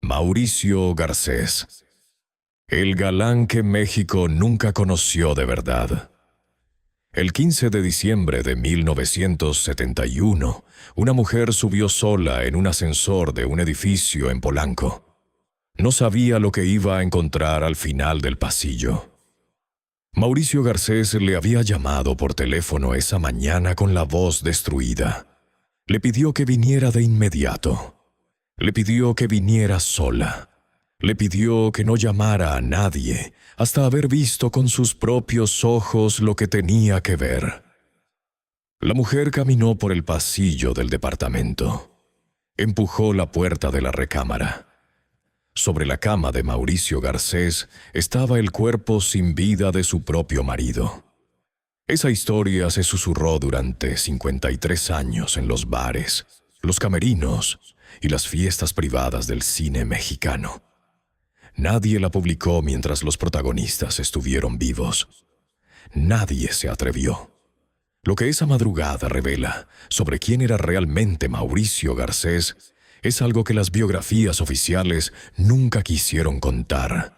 Mauricio Garcés, el galán que México nunca conoció de verdad. El 15 de diciembre de 1971, una mujer subió sola en un ascensor de un edificio en Polanco. No sabía lo que iba a encontrar al final del pasillo. Mauricio Garcés le había llamado por teléfono esa mañana con la voz destruida. Le pidió que viniera de inmediato. Le pidió que viniera sola. Le pidió que no llamara a nadie hasta haber visto con sus propios ojos lo que tenía que ver. La mujer caminó por el pasillo del departamento. Empujó la puerta de la recámara. Sobre la cama de Mauricio Garcés estaba el cuerpo sin vida de su propio marido. Esa historia se susurró durante 53 años en los bares, los camerinos y las fiestas privadas del cine mexicano. Nadie la publicó mientras los protagonistas estuvieron vivos. Nadie se atrevió. Lo que esa madrugada revela sobre quién era realmente Mauricio Garcés es algo que las biografías oficiales nunca quisieron contar.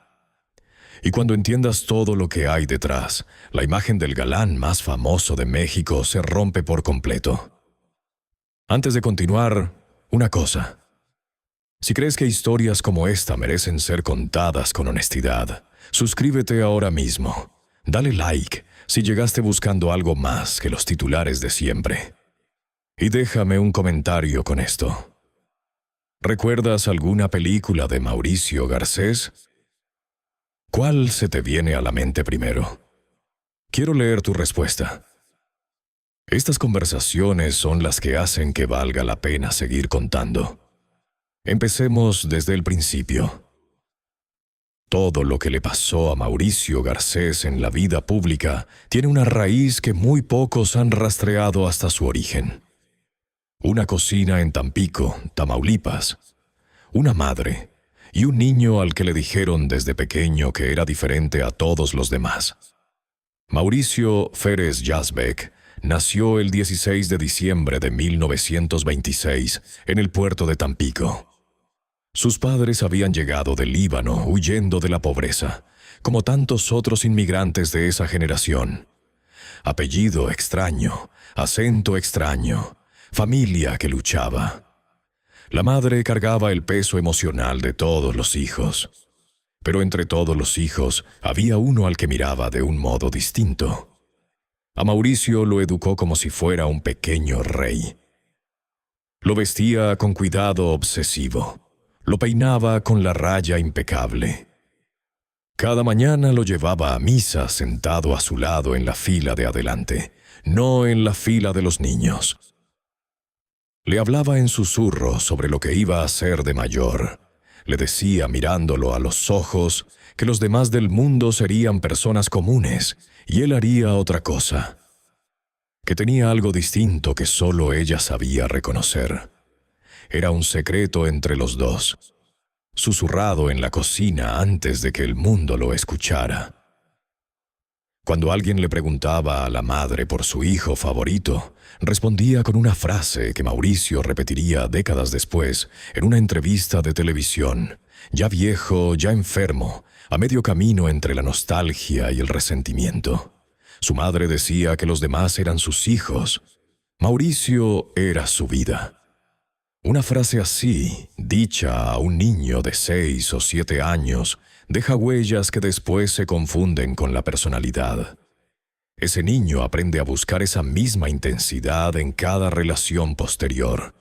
Y cuando entiendas todo lo que hay detrás, la imagen del galán más famoso de México se rompe por completo. Antes de continuar, una cosa. Si crees que historias como esta merecen ser contadas con honestidad, suscríbete ahora mismo. Dale like si llegaste buscando algo más que los titulares de siempre. Y déjame un comentario con esto. ¿Recuerdas alguna película de Mauricio Garcés? ¿Cuál se te viene a la mente primero? Quiero leer tu respuesta. Estas conversaciones son las que hacen que valga la pena seguir contando. Empecemos desde el principio. Todo lo que le pasó a Mauricio Garcés en la vida pública tiene una raíz que muy pocos han rastreado hasta su origen. Una cocina en Tampico, Tamaulipas. Una madre y un niño al que le dijeron desde pequeño que era diferente a todos los demás. Mauricio Férez Yazbek nació el 16 de diciembre de 1926 en el puerto de Tampico. Sus padres habían llegado del Líbano huyendo de la pobreza, como tantos otros inmigrantes de esa generación. Apellido extraño, acento extraño, familia que luchaba. La madre cargaba el peso emocional de todos los hijos. Pero entre todos los hijos había uno al que miraba de un modo distinto. A Mauricio lo educó como si fuera un pequeño rey. Lo vestía con cuidado obsesivo. Lo peinaba con la raya impecable. Cada mañana lo llevaba a misa sentado a su lado en la fila de adelante, no en la fila de los niños. Le hablaba en susurro sobre lo que iba a hacer de mayor. Le decía mirándolo a los ojos que los demás del mundo serían personas comunes y él haría otra cosa. Que tenía algo distinto que solo ella sabía reconocer. Era un secreto entre los dos, susurrado en la cocina antes de que el mundo lo escuchara. Cuando alguien le preguntaba a la madre por su hijo favorito, respondía con una frase que Mauricio repetiría décadas después en una entrevista de televisión, ya viejo, ya enfermo, a medio camino entre la nostalgia y el resentimiento. Su madre decía que los demás eran sus hijos. Mauricio era su vida. Una frase así, dicha a un niño de 6 o 7 años, deja huellas que después se confunden con la personalidad. Ese niño aprende a buscar esa misma intensidad en cada relación posterior.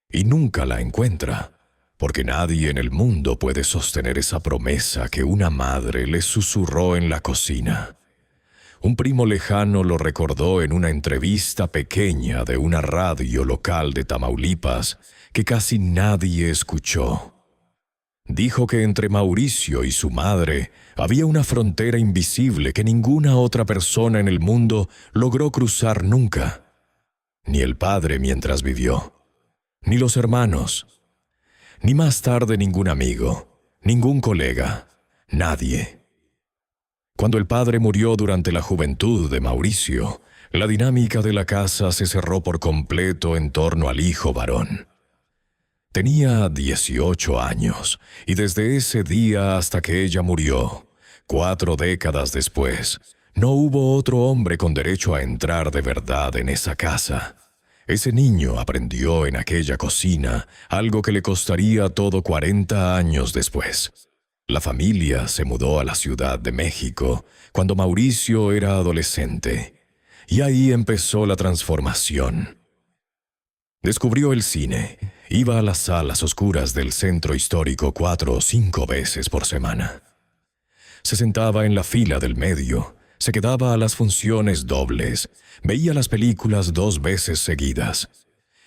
Y nunca la encuentra, porque nadie en el mundo puede sostener esa promesa que una madre le susurró en la cocina. Un primo lejano lo recordó en una entrevista pequeña de una radio local de Tamaulipas que casi nadie escuchó. Dijo que entre Mauricio y su madre había una frontera invisible que ninguna otra persona en el mundo logró cruzar nunca. Ni el padre mientras vivió, ni los hermanos, ni más tarde ningún amigo, ningún colega, nadie. Cuando el padre murió durante la juventud de Mauricio, la dinámica de la casa se cerró por completo en torno al hijo varón. Tenía 18 años, y desde ese día hasta que ella murió, 4 décadas después, no hubo otro hombre con derecho a entrar de verdad en esa casa. Ese niño aprendió en aquella cocina algo que le costaría todo 40 años después. La familia se mudó a la Ciudad de México cuando Mauricio era adolescente, y ahí empezó la transformación. Descubrió el cine, iba a las salas oscuras del centro histórico 4 o 5 veces por semana. Se sentaba en la fila del medio, se quedaba a las funciones dobles, veía las películas 2 veces seguidas,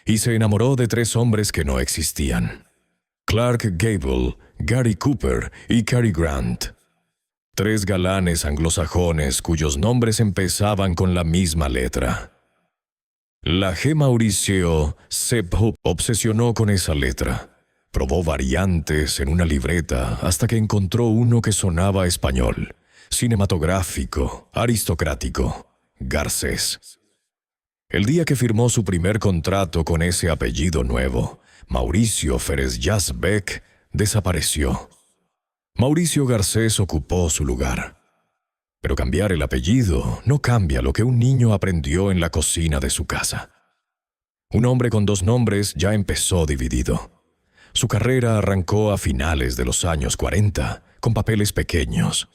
y se enamoró de 3 hombres que no existían: Clark Gable, Gary Cooper y Cary Grant. 3 galanes anglosajones cuyos nombres empezaban con la misma letra. La G. Mauricio se obsesionó con esa letra. Probó variantes en una libreta hasta que encontró uno que sonaba español, cinematográfico, aristocrático: Garcés. El día que firmó su primer contrato con ese apellido nuevo, Mauricio Ferencváros Beck desapareció. Mauricio Garcés ocupó su lugar. Pero cambiar el apellido no cambia lo que un niño aprendió en la cocina de su casa. Un hombre con 2 nombres ya empezó dividido. Su carrera arrancó a finales de los años 40, con papeles pequeños.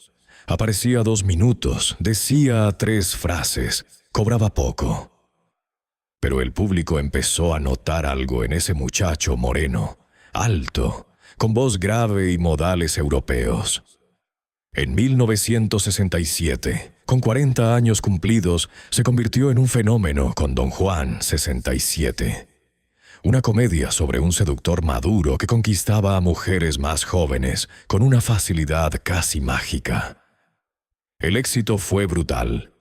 Aparecía 2 minutos, decía 3 frases, cobraba poco. Pero el público empezó a notar algo en ese muchacho moreno, alto, con voz grave y modales europeos. En 1967, con 40 años cumplidos, se convirtió en un fenómeno con Don Juan 67. Una comedia sobre un seductor maduro que conquistaba a mujeres más jóvenes con una facilidad casi mágica. El éxito fue brutal.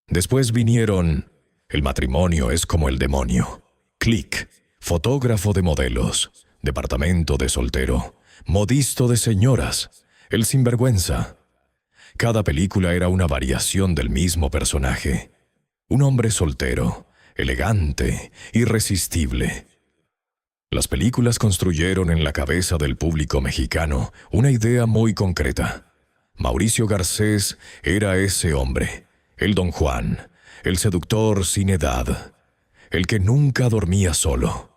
Después vinieron El matrimonio es como el demonio, Click, Fotógrafo de modelos, Departamento de soltero, Modisto de señoras, El sinvergüenza. Cada película era una variación del mismo personaje. Un hombre soltero, elegante, irresistible. Las películas construyeron en la cabeza del público mexicano una idea muy concreta. Mauricio Garcés era ese hombre, el Don Juan, el seductor sin edad, el que nunca dormía solo.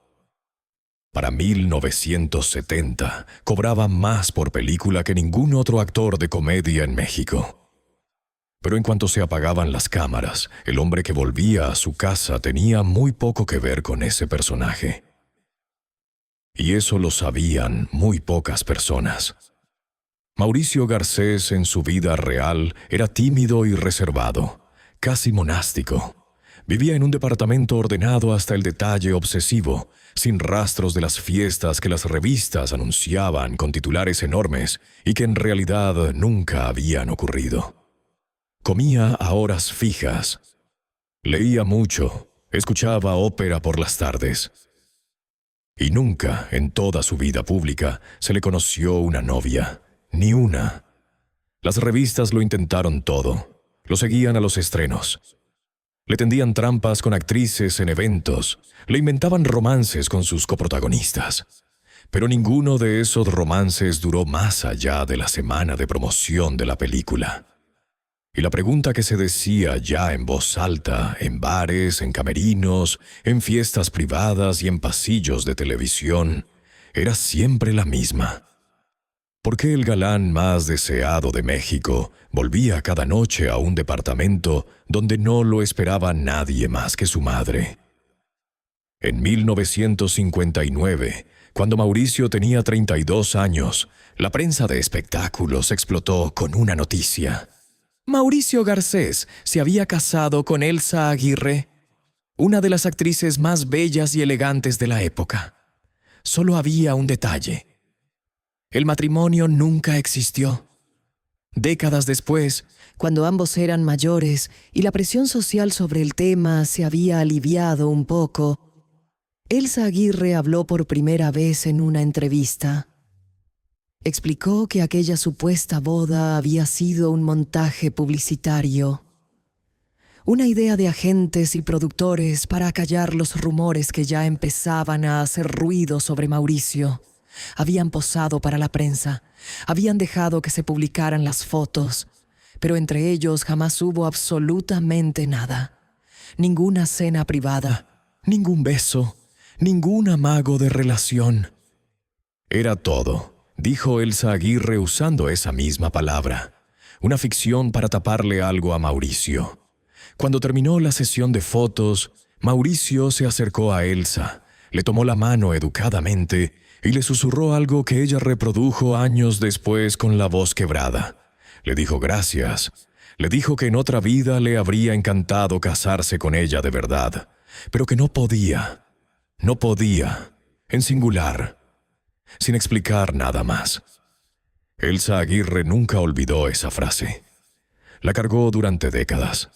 Para 1970, cobraba más por película que ningún otro actor de comedia en México. Pero en cuanto se apagaban las cámaras, el hombre que volvía a su casa tenía muy poco que ver con ese personaje. Y eso lo sabían muy pocas personas. Mauricio Garcés en su vida real era tímido y reservado, casi monástico. Vivía en un departamento ordenado hasta el detalle obsesivo, sin rastros de las fiestas que las revistas anunciaban con titulares enormes y que en realidad nunca habían ocurrido. Comía a horas fijas. Leía mucho, escuchaba ópera por las tardes. Y nunca, en toda su vida pública, se le conoció una novia, ni una. Las revistas lo intentaron todo, lo seguían a los estrenos. Le tendían trampas con actrices en eventos, le inventaban romances con sus coprotagonistas. Pero ninguno de esos romances duró más allá de la semana de promoción de la película. Y la pregunta que se decía ya en voz alta, en bares, en camerinos, en fiestas privadas y en pasillos de televisión, era siempre la misma. ¿Por qué el galán más deseado de México volvía cada noche a un departamento donde no lo esperaba nadie más que su madre? En 1959, cuando Mauricio tenía 32 años, la prensa de espectáculos explotó con una noticia. Mauricio Garcés se había casado con Elsa Aguirre, una de las actrices más bellas y elegantes de la época. Solo había un detalle. El matrimonio nunca existió. Décadas después, cuando ambos eran mayores y la presión social sobre el tema se había aliviado un poco, Elsa Aguirre habló por primera vez en una entrevista. Explicó que aquella supuesta boda había sido un montaje publicitario. Una idea de agentes y productores para acallar los rumores que ya empezaban a hacer ruido sobre Mauricio. Habían posado para la prensa, habían dejado que se publicaran las fotos, pero entre ellos jamás hubo absolutamente nada. Ninguna cena privada, ningún beso, ningún amago de relación. Era todo, dijo Elsa Aguirre usando esa misma palabra. Una ficción para taparle algo a Mauricio. Cuando terminó la sesión de fotos, Mauricio se acercó a Elsa, le tomó la mano educadamente y le susurró algo que ella reprodujo años después con la voz quebrada. Le dijo gracias. Le dijo que en otra vida le habría encantado casarse con ella de verdad, pero que no podía, en singular, sin explicar nada más. Elsa Aguirre nunca olvidó esa frase. La cargó durante décadas.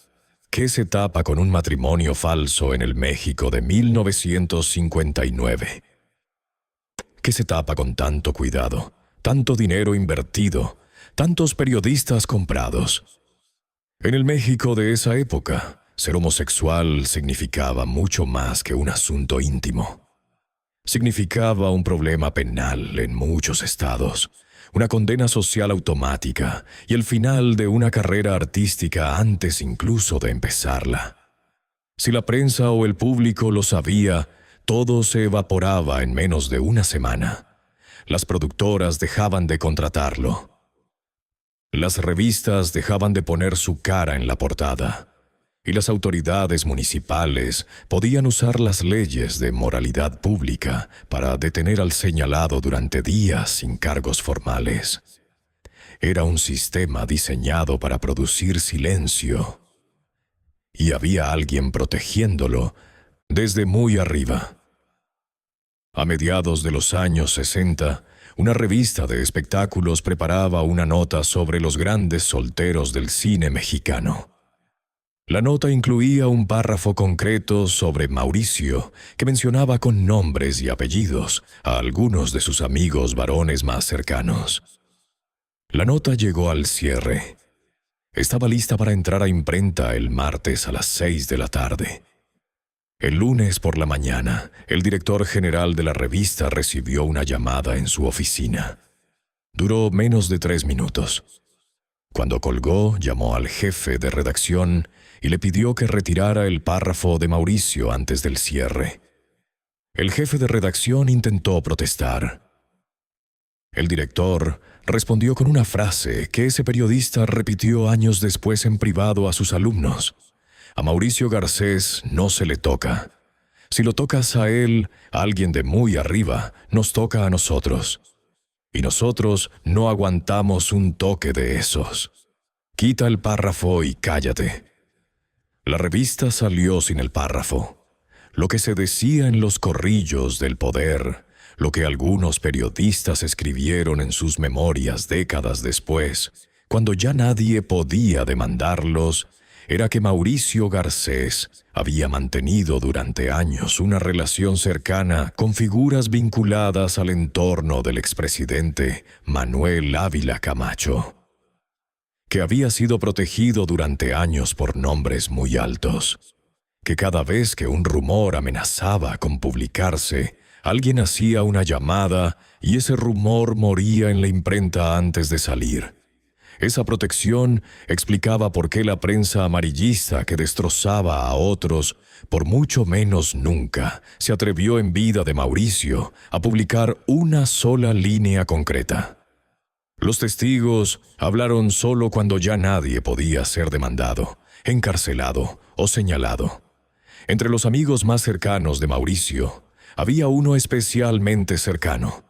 ¿Qué se tapa con un matrimonio falso en el México de 1959? ¿Qué se tapa con tanto cuidado, tanto dinero invertido, tantos periodistas comprados? En el México de esa época, ser homosexual significaba mucho más que un asunto íntimo. Significaba un problema penal en muchos estados, una condena social automática y el final de una carrera artística antes incluso de empezarla. Si la prensa o el público lo sabía, todo se evaporaba en menos de una semana. Las productoras dejaban de contratarlo. Las revistas dejaban de poner su cara en la portada. Y las autoridades municipales podían usar las leyes de moralidad pública para detener al señalado durante días sin cargos formales. Era un sistema diseñado para producir silencio. Y había alguien protegiéndolo desde muy arriba. A mediados de los años 60, una revista de espectáculos preparaba una nota sobre los grandes solteros del cine mexicano. La nota incluía un párrafo concreto sobre Mauricio, que mencionaba con nombres y apellidos a algunos de sus amigos varones más cercanos. La nota llegó al cierre. Estaba lista para entrar a imprenta el martes a las 6 de la tarde. El lunes por la mañana, el director general de la revista recibió una llamada en su oficina. Duró menos de 3 minutos. Cuando colgó, llamó al jefe de redacción y le pidió que retirara el párrafo de Mauricio antes del cierre. El jefe de redacción intentó protestar. El director respondió con una frase que ese periodista repitió años después en privado a sus alumnos. A Mauricio Garcés no se le toca. Si lo tocas a él, a alguien de muy arriba, nos toca a nosotros. Y nosotros no aguantamos un toque de esos. Quita el párrafo y cállate. La revista salió sin el párrafo. Lo que se decía en los corrillos del poder, lo que algunos periodistas escribieron en sus memorias décadas después, cuando ya nadie podía demandarlos, era que Mauricio Garcés había mantenido durante años una relación cercana con figuras vinculadas al entorno del expresidente Manuel Ávila Camacho, que había sido protegido durante años por nombres muy altos, que cada vez que un rumor amenazaba con publicarse, alguien hacía una llamada y ese rumor moría en la imprenta antes de salir. Esa protección explicaba por qué la prensa amarillista que destrozaba a otros, por mucho menos nunca, se atrevió en vida de Mauricio a publicar una sola línea concreta. Los testigos hablaron solo cuando ya nadie podía ser demandado, encarcelado o señalado. Entre los amigos más cercanos de Mauricio, había uno especialmente cercano: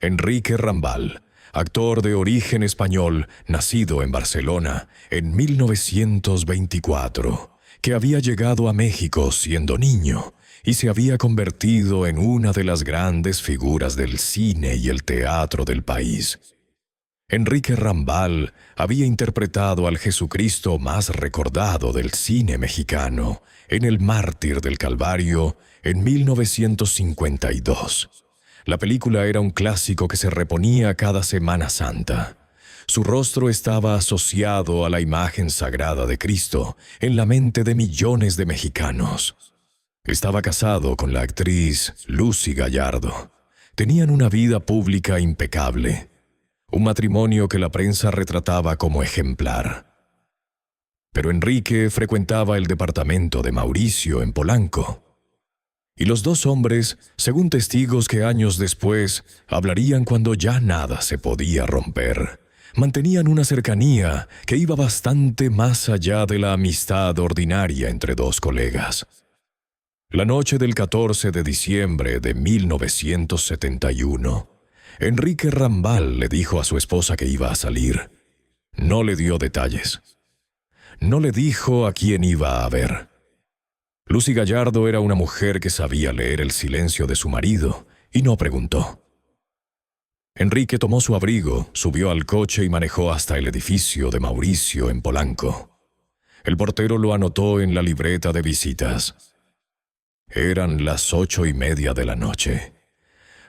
Enrique Rambal, actor de origen español, nacido en Barcelona en 1924, que había llegado a México siendo niño y se había convertido en una de las grandes figuras del cine y el teatro del país. Enrique Rambal había interpretado al Jesucristo más recordado del cine mexicano en El Mártir del Calvario en 1952. La película era un clásico que se reponía cada Semana Santa. Su rostro estaba asociado a la imagen sagrada de Cristo en la mente de millones de mexicanos. Estaba casado con la actriz Lucy Gallardo. Tenían una vida pública impecable, un matrimonio que la prensa retrataba como ejemplar. Pero Enrique frecuentaba el departamento de Mauricio en Polanco. Y los dos hombres, según testigos que años después hablarían cuando ya nada se podía romper, mantenían una cercanía que iba bastante más allá de la amistad ordinaria entre dos colegas. La noche del 14 de diciembre de 1971, Enrique Rambal le dijo a su esposa que iba a salir. No le dio detalles. No le dijo a quién iba a ver. Lucy Gallardo era una mujer que sabía leer el silencio de su marido y no preguntó. Enrique tomó su abrigo, subió al coche y manejó hasta el edificio de Mauricio en Polanco. El portero lo anotó en la libreta de visitas. Eran las 8:30 de la noche.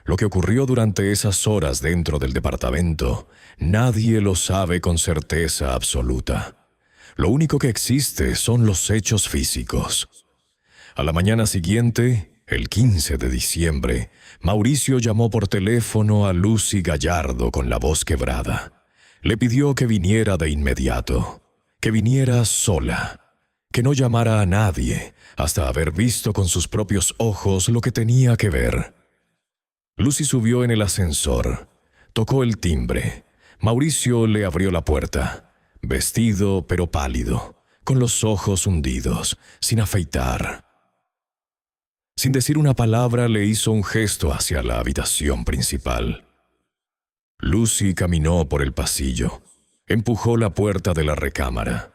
Lo que ocurrió durante esas horas dentro del departamento, nadie lo sabe con certeza absoluta. Lo único que existe son los hechos físicos. A la mañana siguiente, el 15 de diciembre, Mauricio llamó por teléfono a Lucy Gallardo con la voz quebrada. Le pidió que viniera de inmediato, que viniera sola, que no llamara a nadie hasta haber visto con sus propios ojos lo que tenía que ver. Lucy subió en el ascensor, tocó el timbre. Mauricio le abrió la puerta, vestido pero pálido, con los ojos hundidos, sin afeitar. Sin decir una palabra, le hizo un gesto hacia la habitación principal. Lucy caminó por el pasillo, empujó la puerta de la recámara.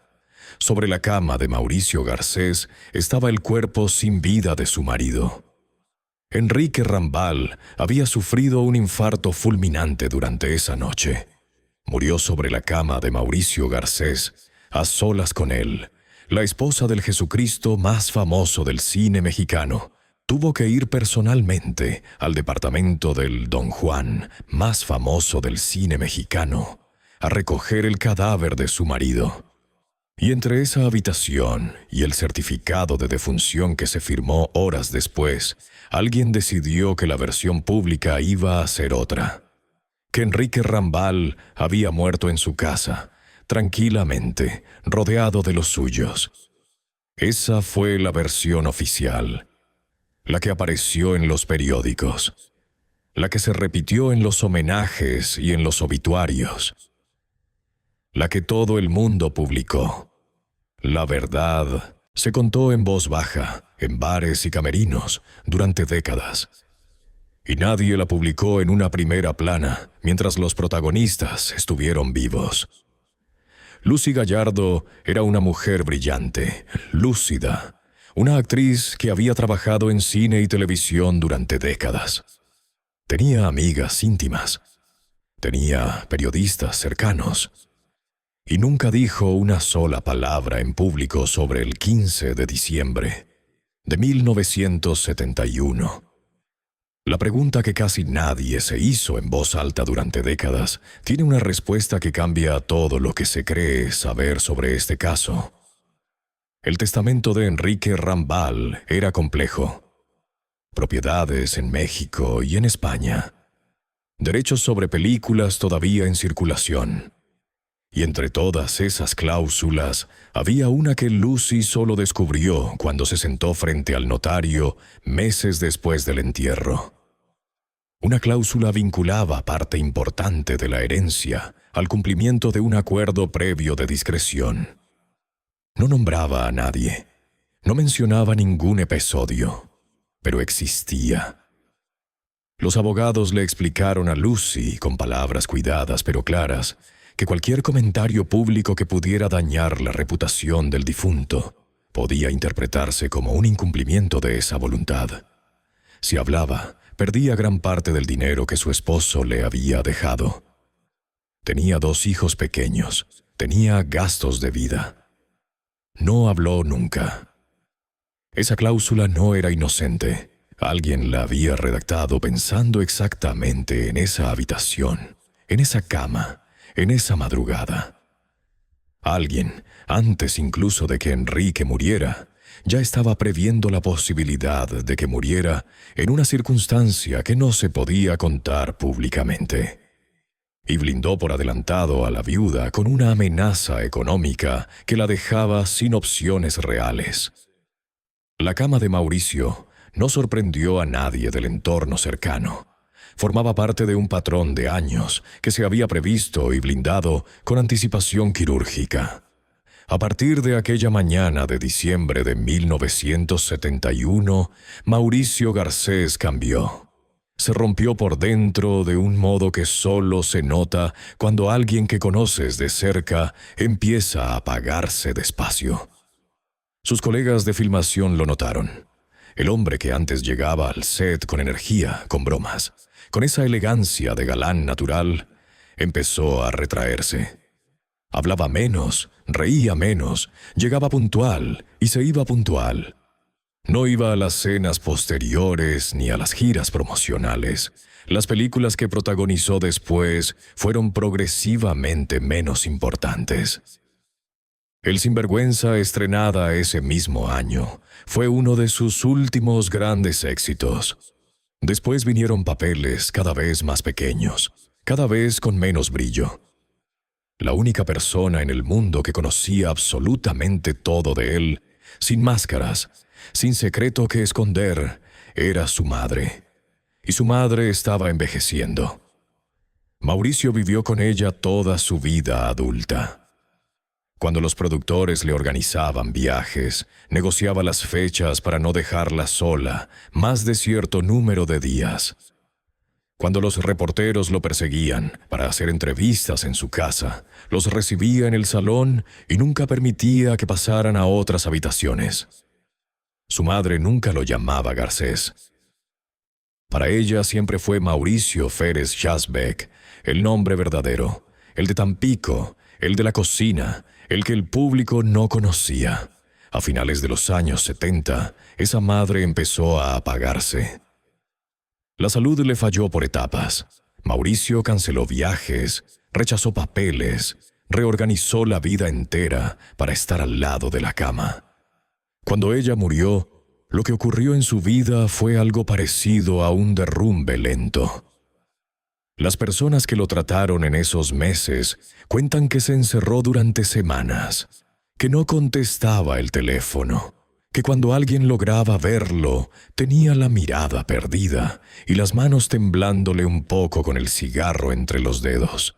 Sobre la cama de Mauricio Garcés estaba el cuerpo sin vida de su marido. Enrique Rambal había sufrido un infarto fulminante durante esa noche. Murió sobre la cama de Mauricio Garcés, a solas con él. La esposa del Jesucristo más famoso del cine mexicano tuvo que ir personalmente al departamento del Don Juan, más famoso del cine mexicano, a recoger el cadáver de su marido. Y entre esa habitación y el certificado de defunción que se firmó horas después, alguien decidió que la versión pública iba a ser otra. Que Enrique Rambal había muerto en su casa, tranquilamente, rodeado de los suyos. Esa fue la versión oficial, la que apareció en los periódicos, la que se repitió en los homenajes y en los obituarios, la que todo el mundo publicó. La verdad se contó en voz baja, en bares y camerinos, durante décadas. Y nadie la publicó en una primera plana, mientras los protagonistas estuvieron vivos. Lucy Gallardo era una mujer brillante, lúcida, una actriz que había trabajado en cine y televisión durante décadas. Tenía amigas íntimas, tenía periodistas cercanos, y nunca dijo una sola palabra en público sobre el 15 de diciembre de 1971. La pregunta que casi nadie se hizo en voz alta durante décadas tiene una respuesta que cambia todo lo que se cree saber sobre este caso. El testamento de Enrique Rambal era complejo. Propiedades en México y en España. Derechos sobre películas todavía en circulación. Y entre todas esas cláusulas, había una que Lucy solo descubrió cuando se sentó frente al notario meses después del entierro. Una cláusula vinculaba parte importante de la herencia al cumplimiento de un acuerdo previo de discreción. No nombraba a nadie, no mencionaba ningún episodio, pero existía. Los abogados le explicaron a Lucy, con palabras cuidadas pero claras, que cualquier comentario público que pudiera dañar la reputación del difunto podía interpretarse como un incumplimiento de esa voluntad. Si hablaba, perdía gran parte del dinero que su esposo le había dejado. Tenía 2 hijos pequeños, tenía gastos de vida. No habló nunca. Esa cláusula no era inocente. Alguien la había redactado pensando exactamente en esa habitación, en esa cama, en esa madrugada. Alguien, antes incluso de que Enrique muriera, ya estaba previendo la posibilidad de que muriera en una circunstancia que no se podía contar públicamente. Y blindó por adelantado a la viuda con una amenaza económica que la dejaba sin opciones reales. La cama de Mauricio no sorprendió a nadie del entorno cercano. Formaba parte de un patrón de años que se había previsto y blindado con anticipación quirúrgica. A partir de aquella mañana de diciembre de 1971, Mauricio Garcés cambió. Se rompió por dentro de un modo que solo se nota cuando alguien que conoces de cerca empieza a apagarse despacio. Sus colegas de filmación lo notaron. El hombre que antes llegaba al set con energía, con bromas, con esa elegancia de galán natural, empezó a retraerse. Hablaba menos, reía menos, llegaba puntual y se iba puntual. No iba a las cenas posteriores ni a las giras promocionales. Las películas que protagonizó después fueron progresivamente menos importantes. El Sinvergüenza, estrenada ese mismo año, fue uno de sus últimos grandes éxitos. Después vinieron papeles cada vez más pequeños, cada vez con menos brillo. La única persona en el mundo que conocía absolutamente todo de él, sin máscaras, sin secreto que esconder, era su madre. Y su madre estaba envejeciendo. Mauricio vivió con ella toda su vida adulta. Cuando los productores le organizaban viajes, negociaba las fechas para no dejarla sola más de cierto número de días. Cuando los reporteros lo perseguían para hacer entrevistas en su casa, los recibía en el salón y nunca permitía que pasaran a otras habitaciones. Su madre nunca lo llamaba Garcés. Para ella siempre fue Mauricio Férez Schasbeck, el nombre verdadero, el de Tampico, el de la cocina, el que el público no conocía. A finales de los años 70, esa madre empezó a apagarse. La salud le falló por etapas. Mauricio canceló viajes, rechazó papeles, reorganizó la vida entera para estar al lado de la cama. Cuando ella murió, lo que ocurrió en su vida fue algo parecido a un derrumbe lento. Las personas que lo trataron en esos meses cuentan que se encerró durante semanas, que no contestaba el teléfono, que cuando alguien lograba verlo, tenía la mirada perdida y las manos temblándole un poco con el cigarro entre los dedos.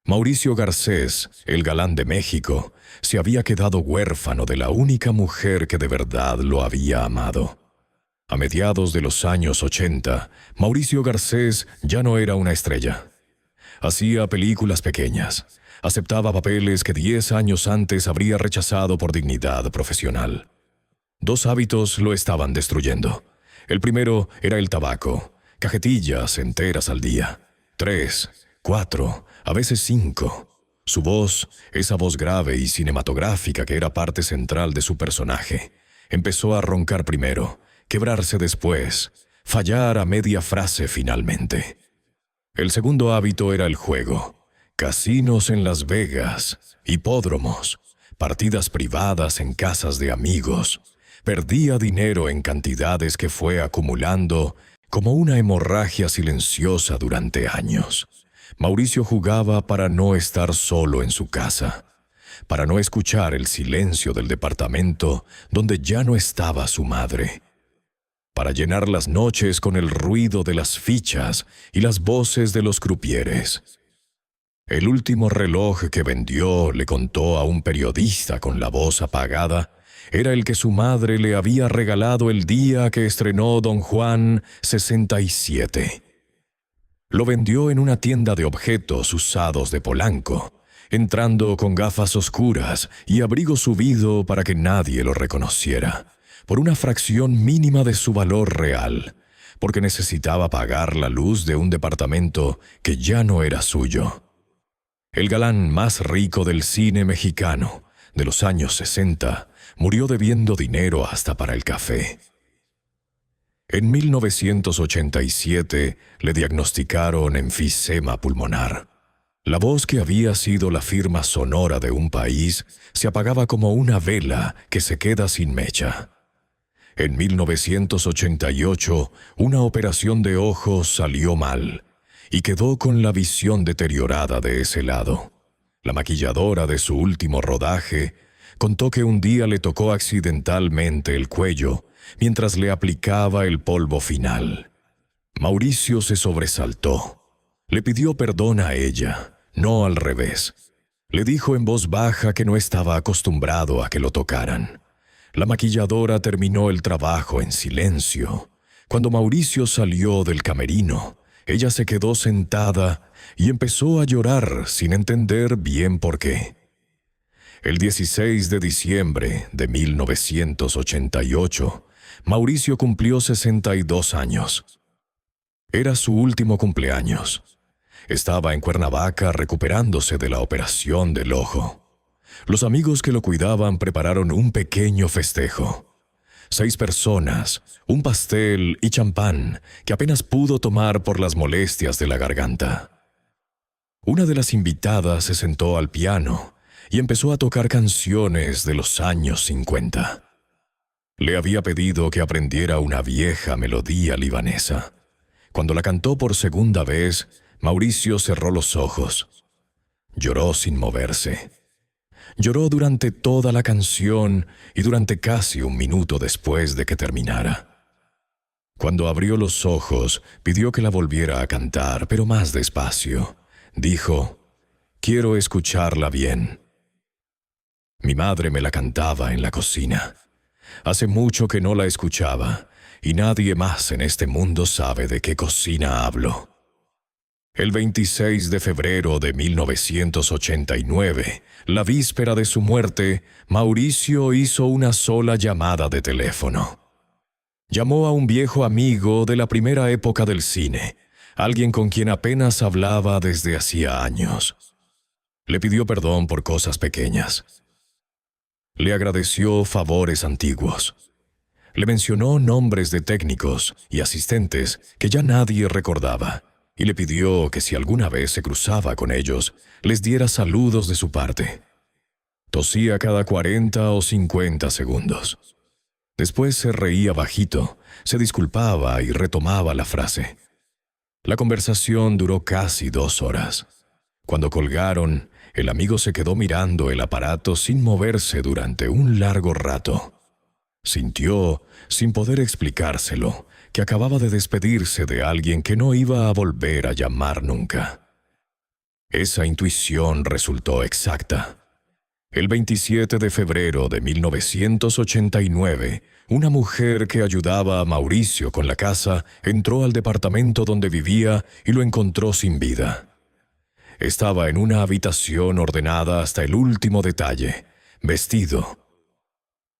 Mauricio Garcés, el galán de México, se había quedado huérfano de la única mujer que de verdad lo había amado. A mediados de los años 80, Mauricio Garcés ya no era una estrella. Hacía películas pequeñas, aceptaba papeles que 10 años antes habría rechazado por dignidad profesional. Dos hábitos lo estaban destruyendo. El primero era el tabaco, cajetillas enteras al día. 3, 4, a veces 5. Su voz, esa voz grave y cinematográfica que era parte central de su personaje, empezó a roncar primero, quebrarse después, fallar a media frase finalmente. El segundo hábito era el juego. Casinos en Las Vegas, hipódromos, partidas privadas en casas de amigos. Perdía dinero en cantidades que fue acumulando como una hemorragia silenciosa durante años. Mauricio jugaba para no estar solo en su casa, para no escuchar el silencio del departamento donde ya no estaba su madre, para llenar las noches con el ruido de las fichas y las voces de los crupieres. El último reloj que vendió, le contó a un periodista con la voz apagada, era el que su madre le había regalado el día que estrenó Don Juan 67. Lo vendió en una tienda de objetos usados de Polanco, entrando con gafas oscuras y abrigo subido para que nadie lo reconociera, por una fracción mínima de su valor real, porque necesitaba pagar la luz de un departamento que ya no era suyo. El galán más rico del cine mexicano, de los años 60, murió debiendo dinero hasta para el café. En 1987 le diagnosticaron enfisema pulmonar. La voz que había sido la firma sonora de un país se apagaba como una vela que se queda sin mecha. En 1988, una operación de ojos salió mal y quedó con la visión deteriorada de ese lado. La maquilladora de su último rodaje contó que un día le tocó accidentalmente el cuello mientras le aplicaba el polvo final. Mauricio se sobresaltó. Le pidió perdón a ella, no al revés. Le dijo en voz baja que no estaba acostumbrado a que lo tocaran. La maquilladora terminó el trabajo en silencio. Cuando Mauricio salió del camerino, ella se quedó sentada y empezó a llorar sin entender bien por qué. El 16 de diciembre de 1988, Mauricio cumplió 62 años. Era su último cumpleaños. Estaba en Cuernavaca recuperándose de la operación del ojo. Los amigos que lo cuidaban prepararon un pequeño festejo. 6 personas, un pastel y champán que apenas pudo tomar por las molestias de la garganta. Una de las invitadas se sentó al piano y empezó a tocar canciones de los años 50. Le había pedido que aprendiera una vieja melodía libanesa. Cuando la cantó por segunda vez, Mauricio cerró los ojos. Lloró sin moverse. Lloró durante toda la canción y durante casi un minuto después de que terminara. Cuando abrió los ojos, pidió que la volviera a cantar, pero más despacio. Dijo: «Quiero escucharla bien». Mi madre me la cantaba en la cocina. Hace mucho que no la escuchaba, y nadie más en este mundo sabe de qué cocina hablo. El 26 de febrero de 1989, la víspera de su muerte, Mauricio hizo una sola llamada de teléfono. Llamó a un viejo amigo de la primera época del cine, alguien con quien apenas hablaba desde hacía años. Le pidió perdón por cosas pequeñas. Le agradeció favores antiguos. Le mencionó nombres de técnicos y asistentes que ya nadie recordaba, y le pidió que si alguna vez se cruzaba con ellos, les diera saludos de su parte. Tosía cada 40 o 50 segundos. Después se reía bajito, se disculpaba y retomaba la frase. La conversación duró casi 2 horas. Cuando colgaron, el amigo se quedó mirando el aparato sin moverse durante un largo rato. Sintió, sin poder explicárselo, que acababa de despedirse de alguien que no iba a volver a llamar nunca. Esa intuición resultó exacta. El 27 de febrero de 1989, una mujer que ayudaba a Mauricio con la casa entró al departamento donde vivía y lo encontró sin vida. Estaba en una habitación ordenada hasta el último detalle, vestido.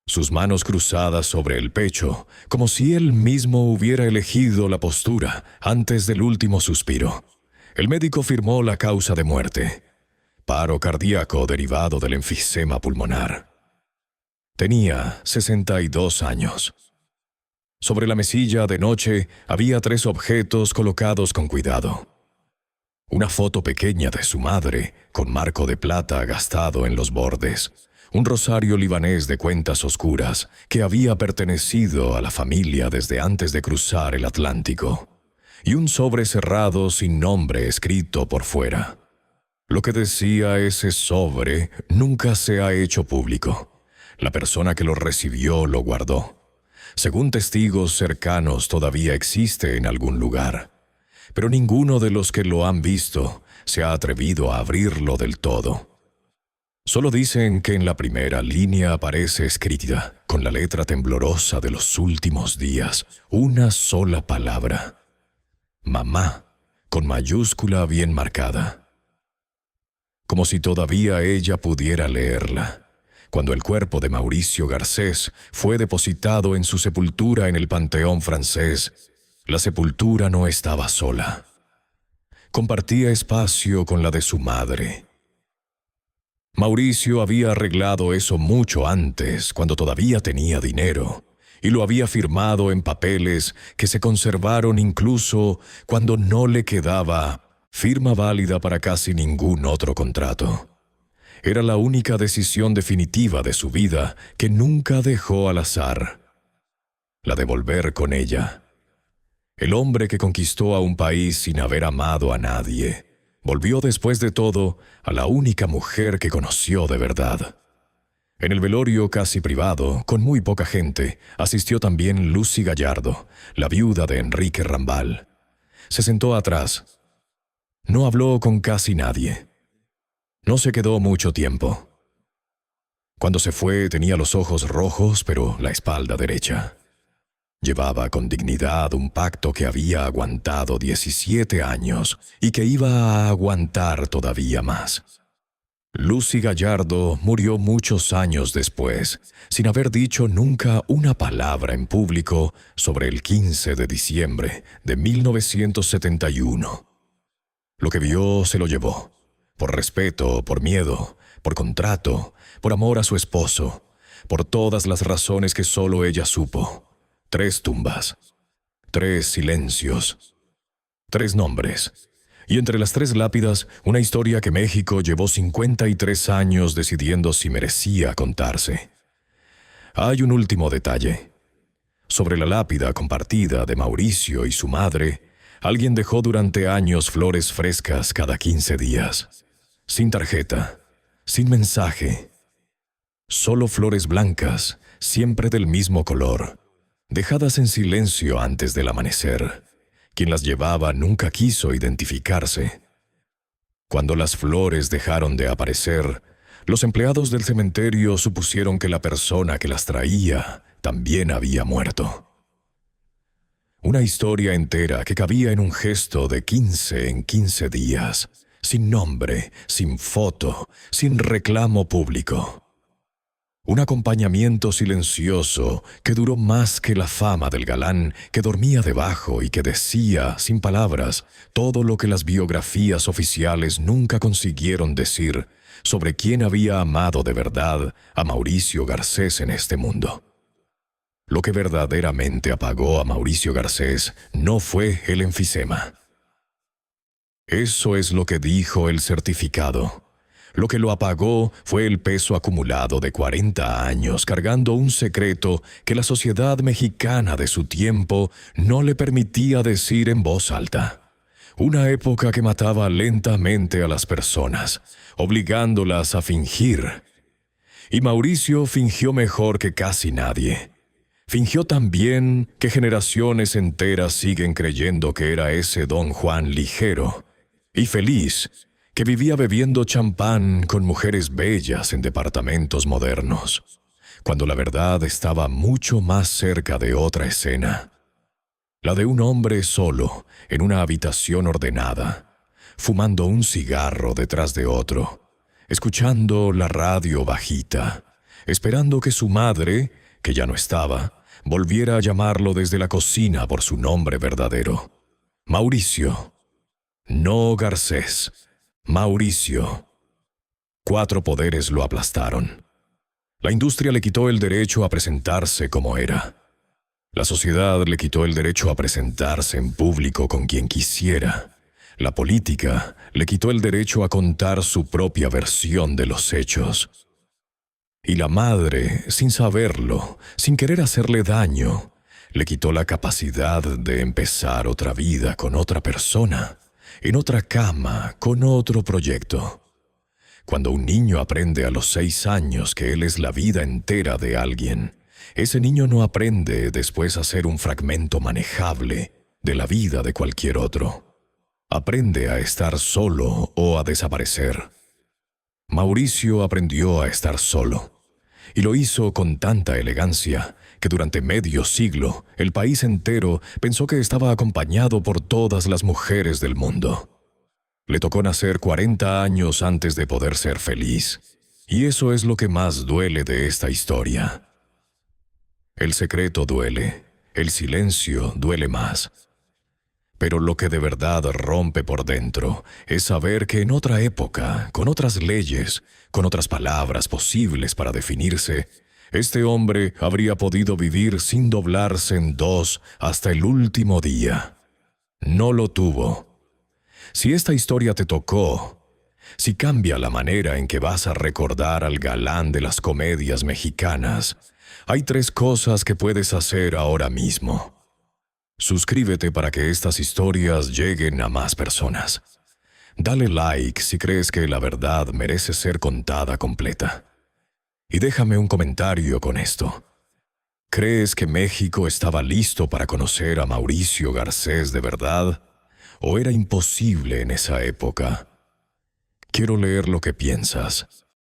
Sus manos cruzadas sobre el pecho, como si él mismo hubiera elegido la postura antes del último suspiro. El médico firmó la causa de muerte: paro cardíaco derivado del enfisema pulmonar. Tenía 62 años. Sobre la mesilla de noche había 3 objetos colocados con cuidado. Una foto pequeña de su madre, con marco de plata gastado en los bordes. Un rosario libanés de cuentas oscuras que había pertenecido a la familia desde antes de cruzar el Atlántico. Y un sobre cerrado sin nombre escrito por fuera. Lo que decía ese sobre nunca se ha hecho público. La persona que lo recibió lo guardó. Según testigos cercanos, todavía existe en algún lugar. Pero ninguno de los que lo han visto se ha atrevido a abrirlo del todo. Solo dicen que en la primera línea aparece escrita, con la letra temblorosa de los últimos días, una sola palabra: mamá, con mayúscula bien marcada. Como si todavía ella pudiera leerla. Cuando el cuerpo de Mauricio Garcés fue depositado en su sepultura en el Panteón francés, la sepultura no estaba sola. Compartía espacio con la de su madre. Mauricio había arreglado eso mucho antes, cuando todavía tenía dinero, y lo había firmado en papeles que se conservaron incluso cuando no le quedaba firma válida para casi ningún otro contrato. Era la única decisión definitiva de su vida que nunca dejó al azar, la de volver con ella. El hombre que conquistó a un país sin haber amado a nadie, volvió después de todo a la única mujer que conoció de verdad. En el velorio casi privado, con muy poca gente, asistió también Lucy Gallardo, la viuda de Enrique Rambal. Se sentó atrás. No habló con casi nadie. No se quedó mucho tiempo. Cuando se fue tenía los ojos rojos, pero la espalda derecha. Llevaba con dignidad un pacto que había aguantado 17 años y que iba a aguantar todavía más. Lucy Gallardo murió muchos años después, sin haber dicho nunca una palabra en público sobre el 15 de diciembre de 1971. Lo que vio se lo llevó, por respeto, por miedo, por contrato, por amor a su esposo, por todas las razones que solo ella supo. 3 tumbas, 3 silencios, 3 nombres. Y entre las 3 lápidas, una historia que México llevó 53 años decidiendo si merecía contarse. Hay un último detalle. Sobre la lápida compartida de Mauricio y su madre, alguien dejó durante años flores frescas cada 15 días. Sin tarjeta, sin mensaje. Solo flores blancas, siempre del mismo color, dejadas en silencio antes del amanecer. Quien las llevaba nunca quiso identificarse. Cuando las flores dejaron de aparecer, los empleados del cementerio supusieron que la persona que las traía también había muerto. Una historia entera que cabía en un gesto de 15 en 15 días, sin nombre, sin foto, sin reclamo público. Un acompañamiento silencioso que duró más que la fama del galán que dormía debajo y que decía, sin palabras, todo lo que las biografías oficiales nunca consiguieron decir sobre quién había amado de verdad a Mauricio Garcés en este mundo. Lo que verdaderamente apagó a Mauricio Garcés no fue el enfisema. Eso es lo que dijo el certificado. Lo que lo apagó fue el peso acumulado de 40 años cargando un secreto que la sociedad mexicana de su tiempo no le permitía decir en voz alta. Una época que mataba lentamente a las personas, obligándolas a fingir. Y Mauricio fingió mejor que casi nadie. Fingió también que generaciones enteras siguen creyendo que era ese don Juan ligero y feliz, que vivía bebiendo champán con mujeres bellas en departamentos modernos, cuando la verdad estaba mucho más cerca de otra escena. La de un hombre solo, en una habitación ordenada, fumando un cigarro detrás de otro, escuchando la radio bajita, esperando que su madre, que ya no estaba, volviera a llamarlo desde la cocina por su nombre verdadero. Mauricio. No Garcés. Mauricio. 4 poderes lo aplastaron. La industria le quitó el derecho a presentarse como era. La sociedad le quitó el derecho a presentarse en público con quien quisiera. La política le quitó el derecho a contar su propia versión de los hechos. Y la madre, sin saberlo, sin querer hacerle daño, le quitó la capacidad de empezar otra vida con otra persona, en otra cama, con otro proyecto. Cuando un niño aprende a los 6 años que él es la vida entera de alguien, ese niño no aprende después a ser un fragmento manejable de la vida de cualquier otro. Aprende a estar solo o a desaparecer. Mauricio aprendió a estar solo, y lo hizo con tanta elegancia que durante medio siglo el país entero pensó que estaba acompañado por todas las mujeres del mundo. Le tocó nacer 40 años antes de poder ser feliz, y eso es lo que más duele de esta historia. El secreto duele, el silencio duele más. Pero lo que de verdad rompe por dentro es saber que en otra época, con otras leyes, con otras palabras posibles para definirse, este hombre habría podido vivir sin doblarse en 2 hasta el último día. No lo tuvo. Si esta historia te tocó, si cambia la manera en que vas a recordar al galán de las comedias mexicanas, hay 3 cosas que puedes hacer ahora mismo. Suscríbete para que estas historias lleguen a más personas. Dale like si crees que la verdad merece ser contada completa. Y déjame un comentario con esto. ¿Crees que México estaba listo para conocer a Mauricio Garcés de verdad? ¿O era imposible en esa época? Quiero leer lo que piensas.